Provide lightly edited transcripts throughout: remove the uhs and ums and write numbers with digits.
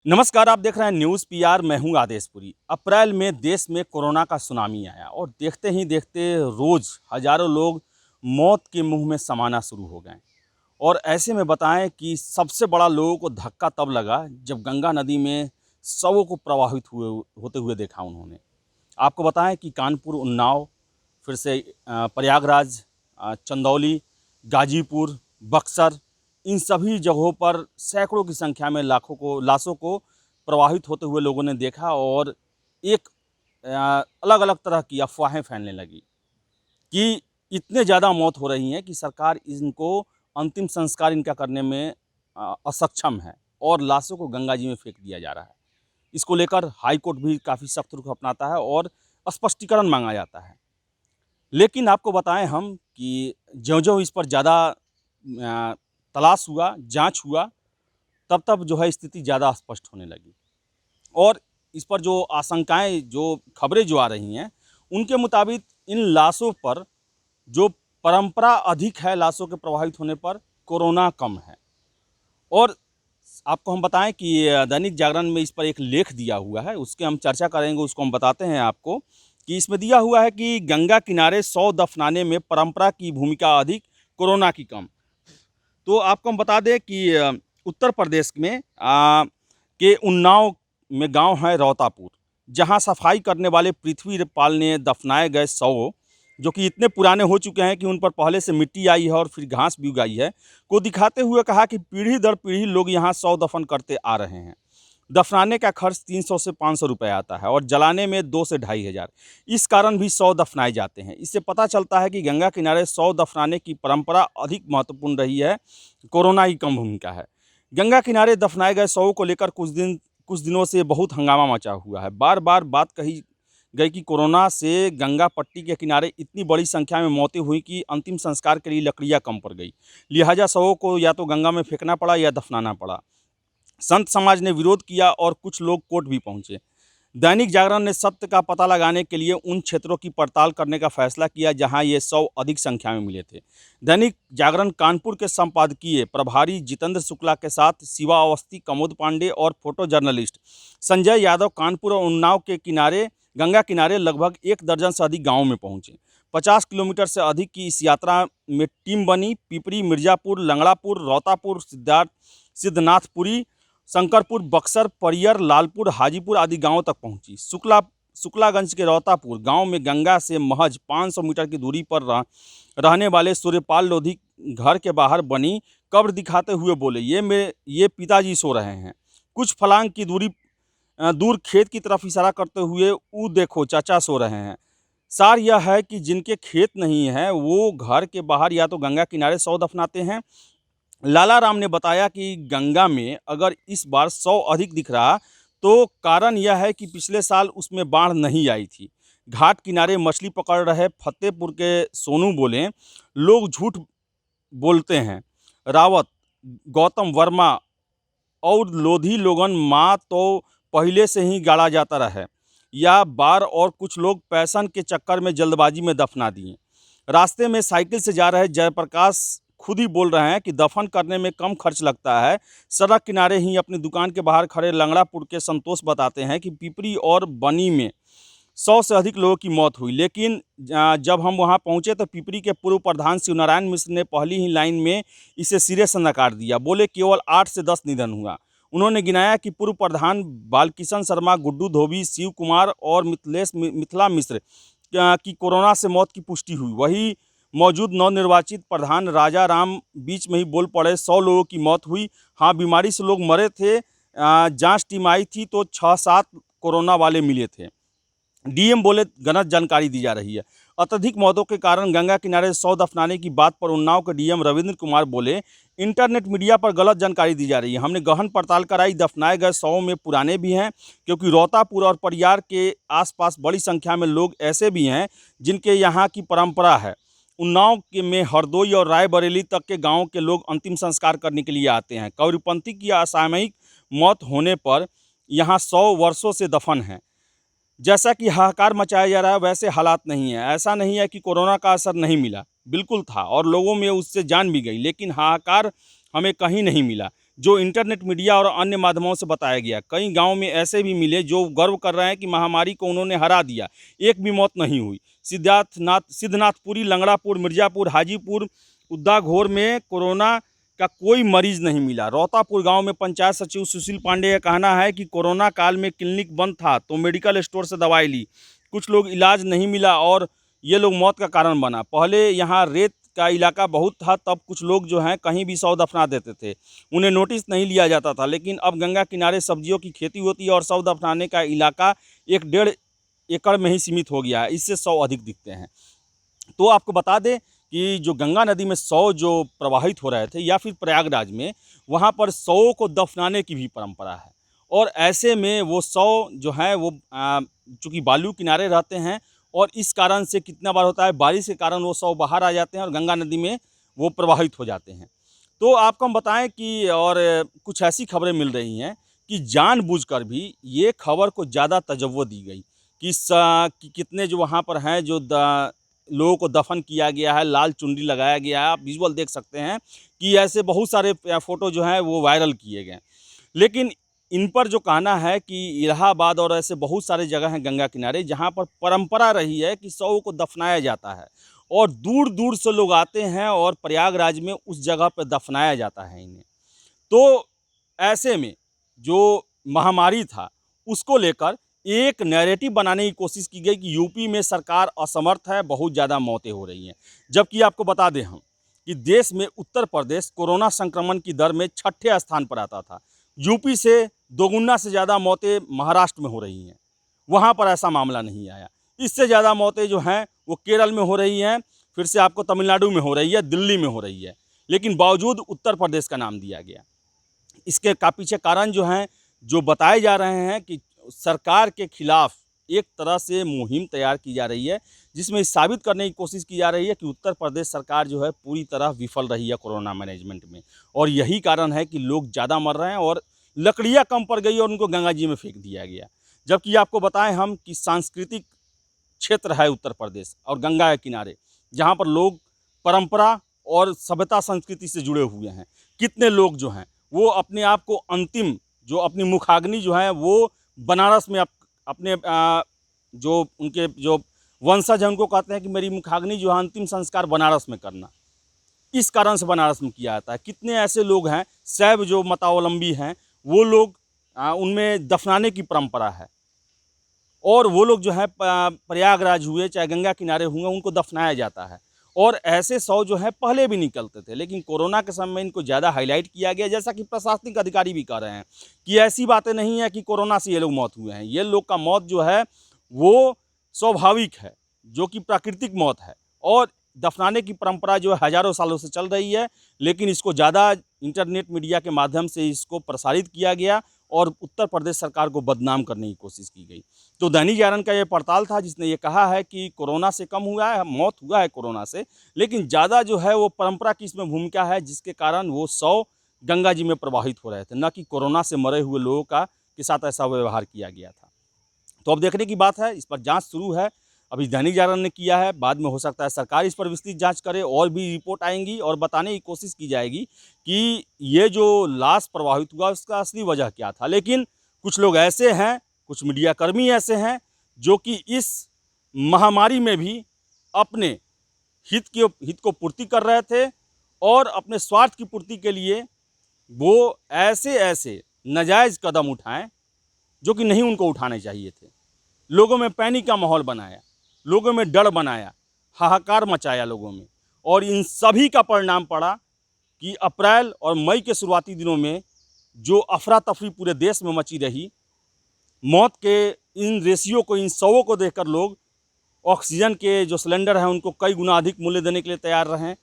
नमस्कार, आप देख रहे हैं न्यूज़ पीआर। मैं हूं आदेशपुरी। अप्रैल में देश में कोरोना का सुनामी आया और देखते ही देखते रोज़ हज़ारों लोग मौत के मुंह में समाना शुरू हो गए। और ऐसे में बताएं कि सबसे बड़ा लोगों को धक्का तब लगा जब गंगा नदी में शवों को प्रवाहित होते हुए देखा उन्होंने। आपको बताएं कि कानपुर, उन्नाव, फिर से प्रयागराज, चंदौली, गाजीपुर, बक्सर, इन सभी जगहों पर सैकड़ों की संख्या में लाशों को प्रवाहित होते हुए लोगों ने देखा और एक अलग अलग तरह की अफवाहें फैलने लगी कि इतने ज़्यादा मौत हो रही हैं कि सरकार इनको अंतिम संस्कार इनका करने में असक्षम है और लाशों को गंगा जी में फेंक दिया जा रहा है। इसको लेकर हाई कोर्ट भी काफ़ी सख्त रुख अपनाता है और स्पष्टीकरण मांगा जाता है। लेकिन आपको बताएं हम कि ज्यों-ज्यों इस पर ज़्यादा तलाश हुआ, जांच हुआ, तब जो है स्थिति ज़्यादा स्पष्ट होने लगी। और इस पर जो आशंकाएं, जो खबरें जो आ रही हैं, उनके मुताबिक इन लाशों पर जो परंपरा अधिक है, लाशों के प्रभावित होने पर कोरोना कम है। और आपको हम बताएं कि दैनिक जागरण में इस पर एक लेख दिया हुआ है, उसके हम चर्चा करेंगे। उसको हम बताते हैं आपको कि इसमें दिया हुआ है कि गंगा किनारे 100 दफनाने में परंपरा की भूमिका अधिक, कोरोना की कम। तो आपको हम बता दें कि उत्तर प्रदेश में के उन्नाव में गांव है रौतापुर, जहां सफाई करने वाले पृथ्वीपाल ने दफनाए गए शव, जो कि इतने पुराने हो चुके हैं कि उन पर पहले से मिट्टी आई है और फिर घास भी उगाई है, को दिखाते हुए कहा कि पीढ़ी दर पीढ़ी लोग यहां शव दफन करते आ रहे हैं। दफनाने का खर्च 300 से 500 रुपये आता है और जलाने में 2 से 2,500। इस कारण भी शव दफनाए जाते हैं। इससे पता चलता है कि गंगा किनारे शव दफनाने की परंपरा अधिक महत्वपूर्ण रही है, कोरोना की कम भूमिका है। गंगा किनारे दफनाए गए शवों को लेकर कुछ दिनों से बहुत हंगामा मचा हुआ है। बार बार बात कही गई कि कोरोना से गंगा पट्टी के किनारे इतनी बड़ी संख्या में मौतें हुई कि अंतिम संस्कार के लिए लकड़ियाँ कम पड़ गई, लिहाजा शवों को या तो गंगा में फेंकना पड़ा या दफनाना पड़ा। संत समाज ने विरोध किया और कुछ लोग कोर्ट भी पहुंचे। दैनिक जागरण ने सत्य का पता लगाने के लिए उन क्षेत्रों की पड़ताल करने का फैसला किया जहां ये शव अधिक संख्या में मिले थे। दैनिक जागरण कानपुर के संपादकीय प्रभारी जितेंद्र शुक्ला के साथ शिवा अवस्थी, कमोद पांडे और फोटो जर्नलिस्ट संजय यादव कानपुर और उन्नाव के किनारे, गंगा किनारे लगभग 1 दर्जन से अधिक गाँवों में पहुँचे। 50 किलोमीटर से अधिक की इस यात्रा में टीम बनी। पिपरी, मिर्जापुर, लंगड़ापुर, रौतापुर, सिद्धनाथपुरी, शंकरपुर, बक्सर, परियर, लालपुर, हाजीपुर आदि गांवों तक पहुंची। शुक्लागंज के रौतापुर गांव में गंगा से महज 500 मीटर की दूरी पर रहने वाले सूर्यपाल लोधी घर के बाहर बनी कब्र दिखाते हुए बोले, ये पिताजी सो रहे हैं। कुछ फलांग की दूर खेत की तरफ इशारा करते हुए, ऊ देखो चाचा सो रहे हैं। सार यह है कि जिनके खेत नहीं है वो घर के बाहर या तो गंगा किनारे शव दफनाते हैं। लाला राम ने बताया कि गंगा में अगर इस बार 100 अधिक दिख रहा तो कारण यह है कि पिछले साल उसमें बाढ़ नहीं आई थी। घाट किनारे मछली पकड़ रहे फतेहपुर के सोनू बोले, लोग झूठ बोलते हैं। रावत, गौतम वर्मा और लोधी लोगन माँ तो पहले से ही गाड़ा जाता रहे या बार, और कुछ लोग पैसन के चक्कर में जल्दबाजी में दफना दिए। रास्ते में साइकिल से जा रहे जयप्रकाश खुद ही बोल रहे हैं कि दफन करने में कम खर्च लगता है। सड़क किनारे ही अपनी दुकान के बाहर खड़े लंगड़ापुर के संतोष बताते हैं कि पिपरी और बनी में 100 से अधिक लोगों की मौत हुई, लेकिन जब हम वहां पहुंचे तो पिपरी के पूर्व प्रधान शिवनारायण मिश्र ने पहली ही लाइन में इसे सिरे से नकार दिया। बोले केवल 8 से 10 निधन हुआ। उन्होंने गिनाया कि पूर्व प्रधान बालकिशन शर्मा, गुड्डू धोबी, शिव कुमार और मिथिला मिश्र की कोरोना से मौत की पुष्टि हुई। वही मौजूद नवनिर्वाचित प्रधान राजा राम बीच में ही बोल पड़े, 100 लोगों की मौत हुई। हाँ, बीमारी से लोग मरे थे। जांच टीम आई थी तो 6-7 कोरोना वाले मिले थे। डीएम बोले गलत जानकारी दी जा रही है। अत्यधिक मौतों के कारण गंगा किनारे 100 दफनाने की बात पर उन्नाव के डीएम रविंद्र कुमार बोले, इंटरनेट मीडिया पर गलत जानकारी दी जा रही है। हमने गहन पड़ताल कराई, दफनाए गए 100 में पुराने भी हैं, क्योंकि रौतापुर और परियार के आसपास बड़ी संख्या में लोग ऐसे भी हैं जिनके यहाँ की परंपरा है। उन्नाव के में हरदोई और रायबरेली तक के गांव के लोग अंतिम संस्कार करने के लिए आते हैं। कौरीपंथी की असामयिक मौत होने पर यहाँ 100 वर्षों से दफन है। जैसा कि हाहाकार मचाया जा रहा है वैसे हालात नहीं है। ऐसा नहीं है कि कोरोना का असर नहीं मिला, बिल्कुल था और लोगों में उससे जान भी गई, लेकिन हाहाकार हमें कहीं नहीं मिला जो इंटरनेट मीडिया और अन्य माध्यमों से बताया गया। कई गांव में ऐसे भी मिले जो गर्व कर रहे हैं कि महामारी को उन्होंने हरा दिया, एक भी मौत नहीं हुई। सिद्धनाथपुरी, लंगड़ापुर, मिर्जापुर, हाजीपुर, उद्दाघोर में कोरोना का कोई मरीज नहीं मिला। रोतापुर गांव में पंचायत सचिव सुशील पांडे का कहना है कि कोरोना काल में क्लिनिक बंद था तो मेडिकल स्टोर से दवाई ली, कुछ लोग इलाज नहीं मिला और ये लोग मौत का कारण बना। पहले यहाँ रेत का इलाका बहुत था, तब कुछ लोग जो हैं कहीं भी 100 दफना देते थे, उन्हें नोटिस नहीं लिया जाता था। लेकिन अब गंगा किनारे सब्जियों की खेती होती है और 100 दफनाने का इलाका 1-1.5 एकड़ में ही सीमित हो गया है, इससे 100 अधिक दिखते हैं। तो आपको बता दें कि जो गंगा नदी में 100 जो प्रवाहित हो रहे थे या फिर प्रयागराज में, वहाँ पर 100 को दफनाने की भी परंपरा है। और ऐसे में वो 100 जो है वो चूँकि बालू किनारे रहते हैं और इस कारण से कितना बार होता है बारिश के कारण वो 100 बाहर आ जाते हैं और गंगा नदी में वो प्रवाहित हो जाते हैं। तो आपको हम बताएं कि और कुछ ऐसी खबरें मिल रही हैं कि जानबूझकर भी ये खबर को ज़्यादा तवज्जो दी गई कि कितने जो वहाँ पर हैं जो लोगों को दफन किया गया है, लाल चुनरी लगाया गया है। आप विजुअल देख सकते हैं कि ऐसे बहुत सारे फ़ोटो जो हैं वो वायरल किए गए। लेकिन इन पर जो कहना है कि इलाहाबाद और ऐसे बहुत सारे जगह हैं गंगा किनारे जहाँ पर परंपरा रही है कि 100 को दफनाया जाता है और दूर दूर से लोग आते हैं और प्रयागराज में उस जगह पर दफनाया जाता है इन्हें। तो ऐसे में जो महामारी था उसको लेकर एक नैरेटिव बनाने की कोशिश की गई कि यूपी में सरकार असमर्थ है, बहुत ज़्यादा मौतें हो रही हैं। जबकि आपको बता दें हम कि देश में उत्तर प्रदेश कोरोना संक्रमण की दर में 6ठे स्थान पर आता था। यूपी से दोगुना से ज़्यादा मौतें महाराष्ट्र में हो रही हैं, वहाँ पर ऐसा मामला नहीं आया। इससे ज़्यादा मौतें जो हैं वो केरल में हो रही हैं, फिर से आपको तमिलनाडु में हो रही है, दिल्ली में हो रही है, लेकिन बावजूद उत्तर प्रदेश का नाम दिया गया। इसके पीछे कारण जो हैं जो बताए जा रहे हैं कि सरकार के खिलाफ एक तरह से मुहिम तैयार की जा रही है, जिसमें साबित करने की कोशिश की जा रही है कि उत्तर प्रदेश सरकार जो है पूरी तरह विफल रही है कोरोना मैनेजमेंट में, और यही कारण है कि लोग ज़्यादा मर रहे हैं और लकड़ियाँ कम पड़ गई और उनको गंगा जी में फेंक दिया गया। जबकि आपको बताएं हम कि सांस्कृतिक क्षेत्र है उत्तर प्रदेश और गंगा के किनारे, जहाँ पर लोग परंपरा और सभ्यता संस्कृति से जुड़े हुए हैं। कितने लोग जो हैं वो अपने आप को अंतिम जो अपनी मुखाग्नि जो है वो बनारस में अपने जो उनके जो वंशज हैं उनको कहते हैं कि मेरी मुखाग्नि जो है अंतिम संस्कार बनारस में करना। इस कारण से बनारस में किया जाता है। कितने ऐसे लोग हैं शैव जो मतावलंबी हैं वो लोग उनमें दफनाने की परंपरा है और वो लोग जो है प्रयागराज हुए चाहे गंगा किनारे हुए उनको दफनाया जाता है। और ऐसे 100 जो है पहले भी निकलते थे, लेकिन कोरोना के समय में इनको ज़्यादा हाईलाइट किया गया। जैसा कि प्रशासनिक अधिकारी भी कह रहे हैं कि ऐसी बातें नहीं है कि कोरोना से ये लोग मौत हुए हैं, ये लोग का मौत जो है वो स्वाभाविक है, जो कि प्राकृतिक मौत है। और दफनाने की परंपरा जो है हज़ारों सालों से चल रही है, लेकिन इसको ज़्यादा इंटरनेट मीडिया के माध्यम से इसको प्रसारित किया गया और उत्तर प्रदेश सरकार को बदनाम करने की कोशिश की गई। तो दैनिक जागरण का ये पड़ताल था जिसने ये कहा है कि कोरोना से कम हुआ है, मौत हुआ है कोरोना से, लेकिन ज़्यादा जो है वो परंपरा की इसमें भूमिका है, जिसके कारण वो 100 गंगा जी में प्रवाहित हो रहे थे, न कि कोरोना से मरे हुए लोगों का के साथ ऐसा व्यवहार किया गया था। तो अब देखने की बात है, इस पर जाँच शुरू है। अभी दैनिक जागरण ने किया है, बाद में हो सकता है सरकार इस पर विस्तृत जांच करे और भी रिपोर्ट आएंगी और बताने की कोशिश की जाएगी कि ये जो लाश प्रवाहित हुआ उसका असली वजह क्या था। लेकिन कुछ लोग ऐसे हैं, कुछ मीडियाकर्मी ऐसे हैं जो कि इस महामारी में भी अपने हित को पूर्ति कर रहे थे और अपने स्वार्थ की पूर्ति के लिए वो ऐसे नाजायज़ कदम उठाएं जो कि नहीं उनको उठाने चाहिए थे। लोगों में पैनिक का माहौल बनाया, लोगों में डर बनाया, हाहाकार मचाया लोगों में, और इन सभी का परिणाम पड़ा कि अप्रैल और मई के शुरुआती दिनों में जो अफरा तफरी पूरे देश में मची रही, मौत के इन रेशियो को, इन 100 को देखकर लोग ऑक्सीजन के जो सिलेंडर हैं उनको कई गुना अधिक मूल्य देने के लिए तैयार रहें।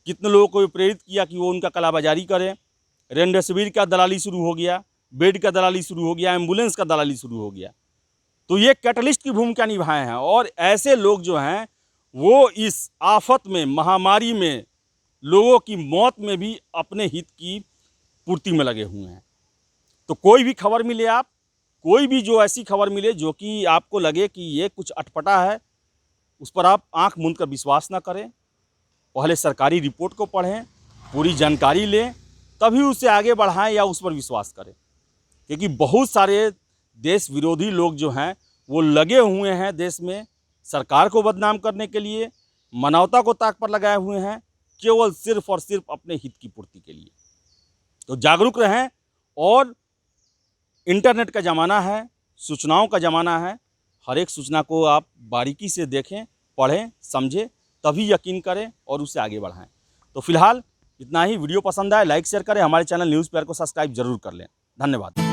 कितने लोगों को प्रेरित किया कि वो उनका कालाबाजारी करें। रेमडेसिविर का दलाली शुरू हो गया, बेड का दलाली शुरू हो गया, एम्बुलेंस का दलाली शुरू हो गया। तो ये कैटलिस्ट की भूमिका निभाए हैं और ऐसे लोग जो हैं वो इस आफत में, महामारी में, लोगों की मौत में भी अपने हित की पूर्ति में लगे हुए हैं। तो कोई भी खबर मिले, आप कोई भी जो ऐसी खबर मिले जो कि आपको लगे कि ये कुछ अटपटा है, उस पर आप आंख मूंद कर विश्वास ना करें। पहले सरकारी रिपोर्ट को पढ़ें, पूरी जानकारी लें, तभी उसे आगे बढ़ाएं या उस पर विश्वास करें। क्योंकि बहुत सारे देश विरोधी लोग जो हैं वो लगे हुए हैं देश में सरकार को बदनाम करने के लिए, मानवता को ताक पर लगाए हुए हैं, केवल सिर्फ और सिर्फ अपने हित की पूर्ति के लिए। तो जागरूक रहें। और इंटरनेट का ज़माना है, सूचनाओं का ज़माना है। हर एक सूचना को आप बारीकी से देखें, पढ़ें, समझें, तभी यकीन करें और उसे आगे बढ़ाएं। तो फिलहाल इतना ही। वीडियो पसंद आए लाइक शेयर करें, हमारे चैनल न्यूज़ पेपर को सब्सक्राइब जरूर कर लें। धन्यवाद।